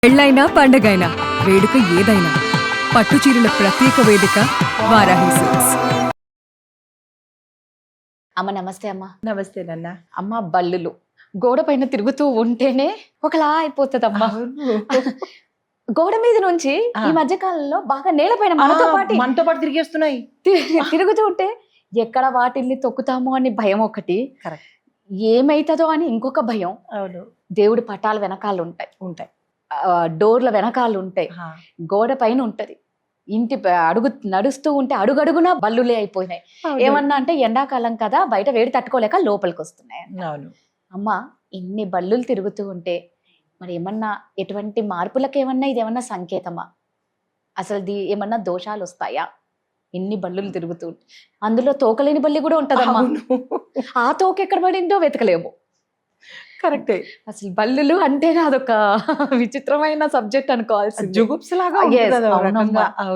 పెళ్ళైనా పండగైనా వేడుక ఏదైనా పట్టు చీరల ప్రత్యేక వేదిక వారాహి సిల్క్స్. అమ్మ నమస్తే అమ్మ. నమస్తే నాన్న. అమ్మ బల్లులు గోడ పైన తిరుగుతూ ఉంటేనే ఒకలా అయిపోతుంది అమ్మ. గోడ మీద నుంచి ఈ మధ్య కాలంలో బాగా నేలపైన మనతో పాటు తిరిగేస్తున్నాయి. తిరుగుతూ ఉంటే ఎక్కడ వాటిల్ని తొక్కుతామో అని భయం ఒకటి, ఏమైతుందో అని ఇంకొక భయం. అవును, దేవుడి పటాల వెనకాల ఉంటాయి, డోర్ల వెనకాల ఉంటాయి, గోడ పైన ఉంటది. ఇంటి అడుగు నడుస్తూ ఉంటే అడుగడుగునా బల్లులే అయిపోయినాయి. ఏమన్నా అంటే ఎండాకాలం కదా, బయట వేడి తట్టుకోలేక లోపలికి వస్తున్నాయి. అవును అమ్మ, ఇన్ని బల్లులు తిరుగుతూ ఉంటే మరి ఏమన్నా ఎటువంటి మార్పులకు ఏమన్నా ఇదేమన్నా సంకేతమా? అసలు ఏమన్నా దోషాలు వస్తాయా? ఇన్ని బల్లులు తిరుగుతూ అందులో తోకలేని బల్లి కూడా ఉంటదమ్మా. ఆ తోక ఎక్కడ పడిందో వెతకలేము. కరెక్టే. అసలు బల్లులు అంటే అదొక విచిత్రమైన సబ్జెక్ట్ అనుకోవాల్సింది. జుగుప్సలాగా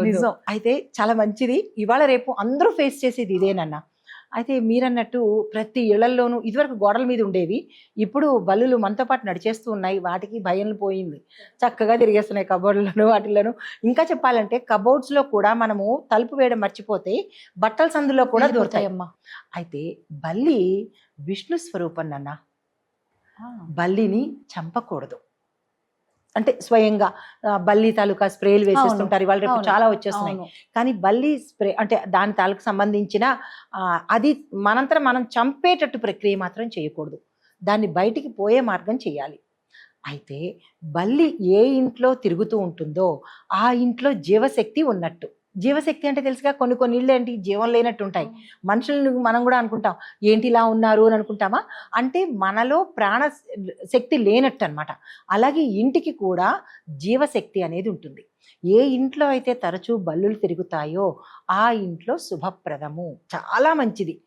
నిజం. అయితే చాలా మంచిది. ఇవాళ రేపు అందరూ ఫేస్ చేసేది ఇదేనన్నా. అయితే మీరన్నట్టు ప్రతి ఇళ్లలోనూ ఇదివరకు గోడల మీద ఉండేవి, ఇప్పుడు బల్లులు మనతో పాటు నడిచేస్తూ ఉన్నాయి. వాటికి భయం పోయింది, చక్కగా తిరిగేస్తున్నాయి కబోర్డ్లను వాటిల్లోనూ. ఇంకా చెప్పాలంటే కబోర్డ్స్ లో కూడా మనము తలుపు వేయడం మర్చిపోతే బట్టల సందులో కూడా దొరుకుతాయమ్మా. అయితే బల్లి విష్ణు స్వరూపం నాన్న. బల్లిని చంపకూడదు అంటే స్వయంగా బల్లి తాలూకా స్ప్రేలు వేసేస్తుంటారు, ఇవాళ రేపు చాలా వచ్చేస్తున్నాయి. కానీ బల్లి స్ప్రే అంటే దాని తాలూకు సంబంధించిన అది మనంతరం మనం చంపేటట్టు ప్రక్రియ మాత్రం చేయకూడదు, దాన్ని బయటికి పోయే మార్గం చేయాలి. అయితే బల్లి ఏ ఇంట్లో తిరుగుతూ ఉంటుందో ఆ ఇంట్లో జీవశక్తి ఉన్నట్టు. జీవశక్తి అంటే తెలుసుగా, కొన్ని ఇళ్ళు ఏంటి జీవం లేనట్టు ఉంటాయి. మనుషులను మనం కూడా అనుకుంటాం ఏంటి ఇలా ఉన్నారు అని అనుకుంటామా, అంటే మనలో ప్రాణ శక్తి లేనట్టు అనమాట. అలాగే ఇంటికి కూడా జీవశక్తి అనేది ఉంటుంది. ఏ ఇంట్లో అయితే తరచూ బల్లులు తిరుగుతాయో ఆ ఇంట్లో శుభప్రదము, చాలా మంచిది.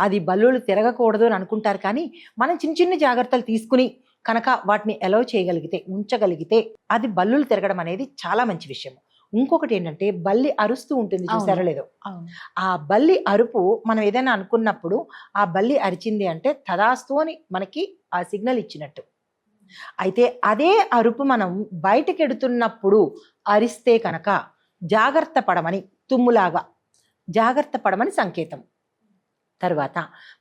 అది బల్లులు తిరగకూడదు అని అనుకుంటారు, కానీ మనం చిన్న చిన్న జాగ్రత్తలు తీసుకుని కనుక వాటిని ఎలవ్ చేయగలిగితే, ఉంచగలిగితే అది బల్లులు తిరగడం అనేది చాలా మంచి విషయం. ఇంకొకటి ఏంటంటే బల్లి అరుస్తూ ఉంటుంది, చూసారో లేదో. ఆ బల్లి అరుపు మనం ఏదైనా అనుకున్నప్పుడు ఆ బల్లి అరిచింది అంటే తదాస్తు అని మనకి ఆ సిగ్నల్ ఇచ్చినట్టు. అయితే అదే అరుపు మనం బయటకు ఎడుతున్నప్పుడు అరిస్తే కనుక జాగ్రత్త పడమని, తుమ్ములాగా జాగ్రత్త పడమని సంకేతం. తర్వాత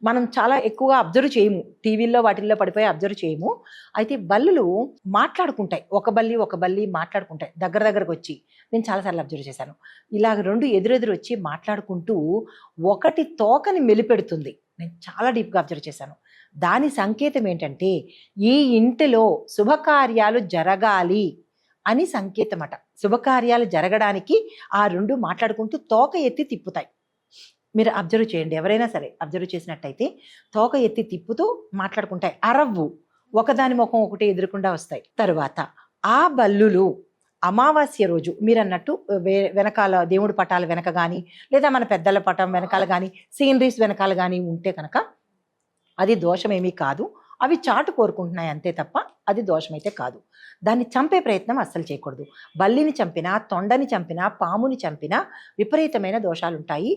మనం చాలా ఎక్కువగా అబ్జర్వ్ చేయము, టీవీల్లో వాటిల్లో పడిపోయి అబ్జర్వ్ చేయము. అయితే బల్లులు మాట్లాడుకుంటాయి, ఒక బల్లి మాట్లాడుకుంటాయి దగ్గరకు వచ్చి. నేను చాలాసార్లు అబ్జర్వ్ చేశాను. ఇలాగ రెండు ఎదురెదురు వచ్చి మాట్లాడుకుంటూ ఒకటి తోకని మెలిపెడుతుంది. నేను చాలా డీప్గా అబ్జర్వ్ చేశాను. దాని సంకేతం ఏంటంటే ఈ ఇంటిలో శుభకార్యాలు జరగాలి అని సంకేతం అట. శుభకార్యాలు జరగడానికి ఆ రెండు మాట్లాడుకుంటూ తోక ఎత్తి తిప్పుతాయి. మీరు అబ్జర్వ్ చేయండి, ఎవరైనా సరే అబ్జర్వ్ చేసినట్టయితే తోక ఎత్తి తిప్పుతూ మాట్లాడుకుంటాయి. అరవ్వు, ఒకదాని ముఖం ఒకటి ఎదురకుండా వస్తాయి. తరువాత ఆ బల్లులు అమావాస్య రోజు మీరు అన్నట్టు వెనకాల దేవుడి పటాల వెనక కానీ, లేదా మన పెద్దల పటం వెనకాల కానీ, సీనరీస్ వెనకాల కానీ ఉంటే కనుక అది దోషమేమీ కాదు. అవి చాటు కోరుకుంటున్నాయి అంతే తప్ప అది దోషమైతే కాదు. దాన్ని చంపే ప్రయత్నం అస్సలు చేయకూడదు. బల్లిని చంపినా, తొండని చంపినా, పాముని చంపినా విపరీతమైన దోషాలు ఉంటాయి,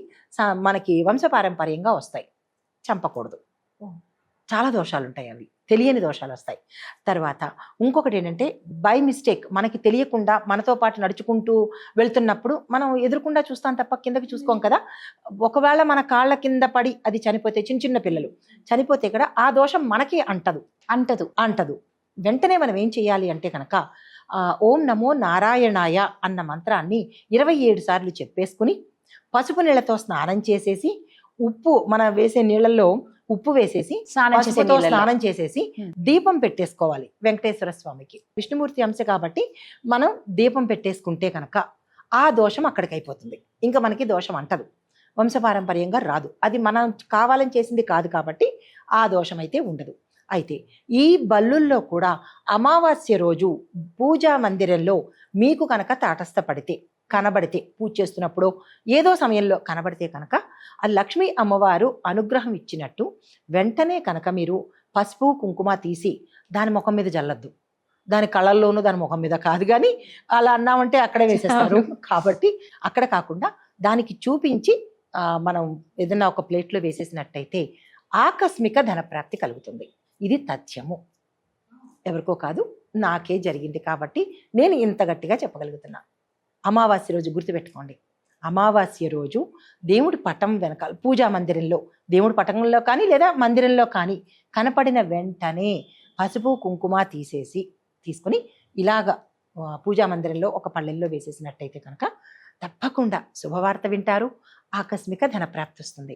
మనకి వంశపారంపర్యంగా వస్తాయి. చంపకూడదు, చాలా దోషాలు ఉంటాయి, అవి తెలియని దోషాలు వస్తాయి. తర్వాత ఇంకొకటి ఏంటంటే బై మిస్టేక్ మనకి తెలియకుండా మనతో పాటు నడుచుకుంటూ వెళ్తున్నప్పుడు మనం ఎదురుకుండా చూస్తాం తప్ప కిందకి చూసుకోం కదా. ఒకవేళ మన కాళ్ళ కింద పడి అది చనిపోతే, చిన్న పిల్లలు చనిపోతే కూడా ఆ దోషం మనకి అంటదు. వెంటనే మనం ఏం చేయాలి అంటే కనుక ఓం నమో నారాయణాయ అన్న మంత్రాన్ని 27 సార్లు చెప్పేసుకుని పసుపు నీళ్లతో స్నానం చేసేసి, ఉప్పు మనం వేసే నీళ్ళల్లో ఉప్పు వేసేసి స్నానం చేసేసి దీపం పెట్టేసుకోవాలి వెంకటేశ్వర స్వామికి. విష్ణుమూర్తి అంశ కాబట్టి మనం దీపం పెట్టేసుకుంటే కనుక ఆ దోషం అక్కడికి అయిపోతుంది. ఇంకా మనకి దోషం అంటదు, వంశపారంపర్యంగా రాదు. అది మనం కావాలని చేసింది కాదు కాబట్టి ఆ దోషం అయితే ఉండదు. అయితే ఈ బల్లుల్లో కూడా అమావాస్య రోజు పూజా మందిరంలో మీకు కనుక తాటస్థపడితే, కనబడితే, పూజ చేస్తున్నప్పుడు ఏదో సమయంలో కనబడితే కనుక ఆ లక్ష్మీ అమ్మవారు అనుగ్రహం ఇచ్చినట్టు. వెంటనే కనుక మీరు పసుపు కుంకుమ తీసి దాని ముఖం మీద జల్లద్దు, దాని కళ్ళల్లోనూ దాని ముఖం మీద కాదు, కానీ అలా అన్నామంటే అక్కడే వేసేస్తారు కాబట్టి అక్కడ కాకుండా దానికి చూపించి మనం ఏదైనా ఒక ప్లేట్లో వేసేసినట్టయితే ఆకస్మిక ధనప్రాప్తి కలుగుతుంది. ఇది తథ్యము. ఎవరికో కాదు, నాకే జరిగింది కాబట్టి నేను ఇంత గట్టిగా చెప్పగలుగుతున్నా. అమావాస్య రోజు గుర్తుపెట్టుకోండి, అమావాస్య రోజు దేవుడి పటం వెనకాల పూజా మందిరంలో, దేవుడి పటంలో కానీ లేదా మందిరంలో కానీ కనపడిన వెంటనే పసుపు కుంకుమ తీసుకొని ఇలాగ పూజా మందిరంలో ఒక పళ్ళెల్లో వేసేసినట్టయితే కనుక తప్పకుండా శుభవార్త వింటారు, ఆకస్మిక ధనప్రాప్తి వస్తుంది.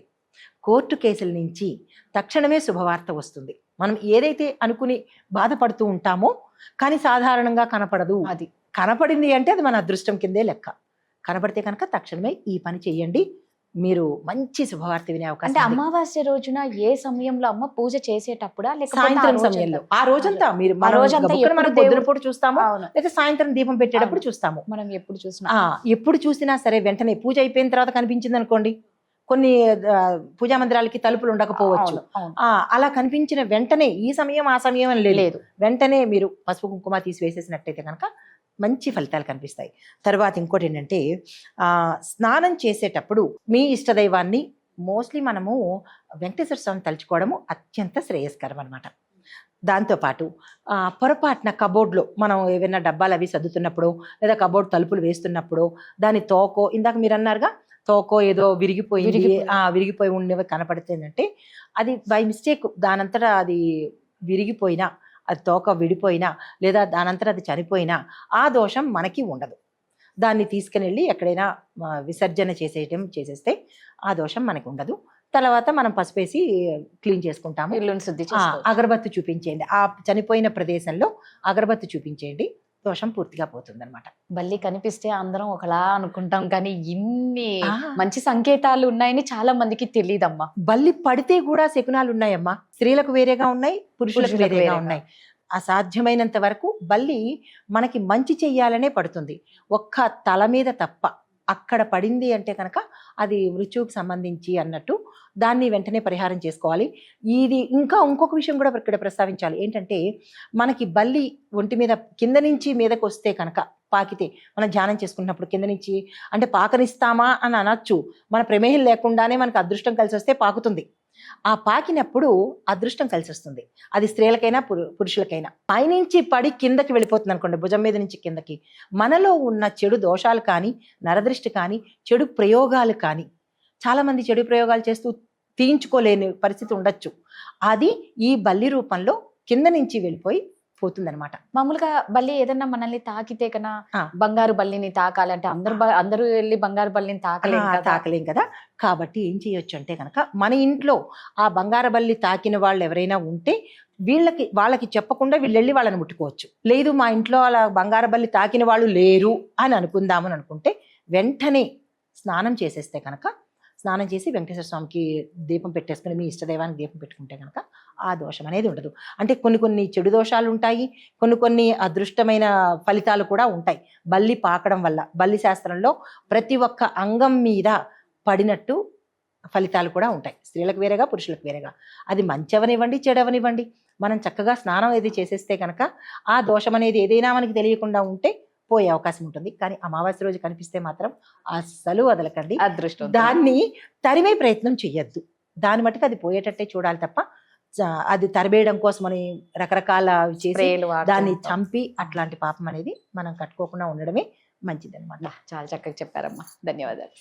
కోర్టు కేసుల నుంచి తక్షణమే శుభవార్త వస్తుంది. మనం ఏదైతే అనుకుని బాధపడుతూ ఉంటామో కానీ సాధారణంగా కనపడదు, అది కనపడింది అంటే అది మన అదృష్టం కిందే లెక్క. కనపడితే కనుక తక్షణమే ఈ పని చెయ్యండి, మీరు మంచి శుభవార్త వినే అవకాశం. అంటే అమావాస్య రోజున ఏ సమయంలో అమ్మ పూజ చేసేటప్పుడా లేకపోతే సాయంత్రం సమయంలో, ఆ రోజంతా మీరు మనం పొద్దునపూట చూస్తాము, లేదా సాయంత్రం దీపం పెట్టేటప్పుడు చూస్తాము. మనం ఎప్పుడు చూసినా సరే వెంటనే పూజ అయిపోయిన తర్వాత కనిపించింది అనుకోండి, కొన్ని పూజా మందిరాలకి తలుపులు ఉండకపోవచ్చు, అలా కనిపించిన వెంటనే ఈ సమయం ఆ సమయం అని లేదు, వెంటనే మీరు పసుపు కుంకుమ వేసేసినట్టయితే కనుక మంచి ఫలితాలు కనిపిస్తాయి. తర్వాత ఇంకోటి ఏంటంటే స్నానం చేసేటప్పుడు మీ ఇష్టదైవాన్ని మోస్ట్లీ మనము వెంకటేశ్వర స్వామిని తలుచుకోవడము అత్యంత శ్రేయస్కరం అనమాట. దాంతోపాటు పొరపాటున కబోర్డ్లో మనం ఏవైనా డబ్బాలు అవి సర్దుతున్నప్పుడు లేదా కబోర్డ్ తలుపులు వేస్తున్నప్పుడు దాని తోకో, ఇందాక మీరు అన్నారుగా తోకో ఏదో విరిగిపోయి ఉండేవి కనపడుతుందంటే అది బై మిస్టేక్ దానంతటా అది విరిగిపోయినా, అది తోక విడిపోయినా లేదా దానంతటా అది చనిపోయినా ఆ దోషం మనకి ఉండదు. దాన్ని తీసుకుని వెళ్ళి ఎక్కడైనా విసర్జన చేసేస్తే ఆ దోషం మనకి ఉండదు. తర్వాత మనం పసుపేసి క్లీన్ చేసుకుంటాము. అగరబత్తి చూపించేయండి, ఆ చనిపోయిన ప్రదేశంలో అగరబత్తి చూపించేయండి, దోషం పూర్తిగా పోతుంది అనమాట. బల్లి కనిపిస్తే అందరం ఒకలా అనుకుంటాం, కానీ ఇన్ని మంచి సంకేతాలు ఉన్నాయని చాలా మందికి తెలియదమ్మా. బల్లి పడితే కూడా శకునాలు ఉన్నాయమ్మా, స్త్రీలకు వేరేగా ఉన్నాయి, పురుషులకు వేరేగా ఉన్నాయి. అసాధ్యమైనంత వరకు బల్లి మనకి మంచి చెయ్యాలనే పడుతుంది, ఒక్క తల మీద తప్ప. అక్కడ పడింది అంటే కనుక అది మృత్యువుకు సంబంధించి అన్నట్టు దాన్ని వెంటనే పరిహారం చేసుకోవాలి. ఇది ఇంకొక విషయం కూడా ఇక్కడ ప్రస్తావించాలి. ఏంటంటే మనకి బల్లి ఒంటి మీద కింద నుంచి మీదకి వస్తే కనుక పాకితే, మనం ధ్యానం చేసుకున్నప్పుడు కింద నుంచి అంటే పాకనిస్తామా అని అనొచ్చు, మన ప్రమేయం లేకుండానే మనకు అదృష్టం కలిసి వస్తే పాకుతుంది. ఆ పాకినప్పుడు అదృష్టం కలిసి వస్తుంది, అది స్త్రీలకైనా పురుషులకైనా. పైనుంచి పడి కిందకి వెళ్ళిపోతుంది అనుకోండి, భుజం మీద నుంచి కిందకి, మనలో ఉన్న చెడు దోషాలు కానీ, నరదృష్టి కానీ, చెడు ప్రయోగాలు కానీ, చాలా మంది చెడు ప్రయోగాలు చేస్తూ తీయించుకోలేని పరిస్థితి ఉండొచ్చు, అది ఈ బల్లి రూపంలో కింద నుంచి వెళ్ళిపోయి పోతుందన్నమాట. మామూలుగా బల్లి ఏదన్నా మనల్ని తాకితే కన్నా బంగారు బల్లిని తాకాలంటే అందరూ వెళ్ళి బంగారు బల్లిని తాకలేం కదా. కాబట్టి ఏం చేయొచ్చు అంటే కనుక మన ఇంట్లో ఆ బంగారు బల్లి తాకిన వాళ్ళు ఎవరైనా ఉంటే వాళ్ళకి చెప్పకుండా వీళ్ళెళ్ళి వాళ్ళని ముట్టుకోవచ్చు. లేదు మా ఇంట్లో అలా బంగారు బల్లి తాకిన వాళ్ళు లేరు అని అనుకుందామని అనుకుంటే వెంటనే స్నానం చేసేస్తే కనుక, స్నానం చేసి వెంకటేశ్వర స్వామికి దీపం పెట్టేసుకుని మీ ఇష్టదైవానికి దీపం పెట్టుకుంటే కనుక ఆ దోషం అనేది ఉండదు. అంటే కొన్ని చెడు దోషాలు ఉంటాయి, కొన్ని అదృష్టమైన ఫలితాలు కూడా ఉంటాయి బల్లి పాకడం వల్ల. బల్లి శాస్త్రంలో ప్రతి ఒక్క అంగం మీద పడినట్టు ఫలితాలు కూడా ఉంటాయి, స్త్రీలకు వేరేగా పురుషులకు వేరేగా. అది మంచి అవనివ్వండి చెడు అవనివ్వండి, మనం చక్కగా స్నానం ఏది చేసేస్తే కనుక ఆ దోషం అనేది ఏదైనా మనకి తెలియకుండా ఉంటే పోయే అవకాశం ఉంటుంది. కానీ అమావాస్య రోజు కనిపిస్తే మాత్రం అస్సలు వదలకండి, అదృష్టం. దాన్ని తరిమే ప్రయత్నం చెయ్యొద్దు, దాని మట్టుకు అది పోయేటట్టే చూడాలి తప్ప అది తరివేయడం కోసం అని రకరకాల చేసి దాన్ని చంపి అట్లాంటి పాపం అనేది మనం కట్టుకోకుండా ఉండడమే మంచిది అనమాట. చాలా చక్కగా చెప్పారమ్మా, ధన్యవాదాలు.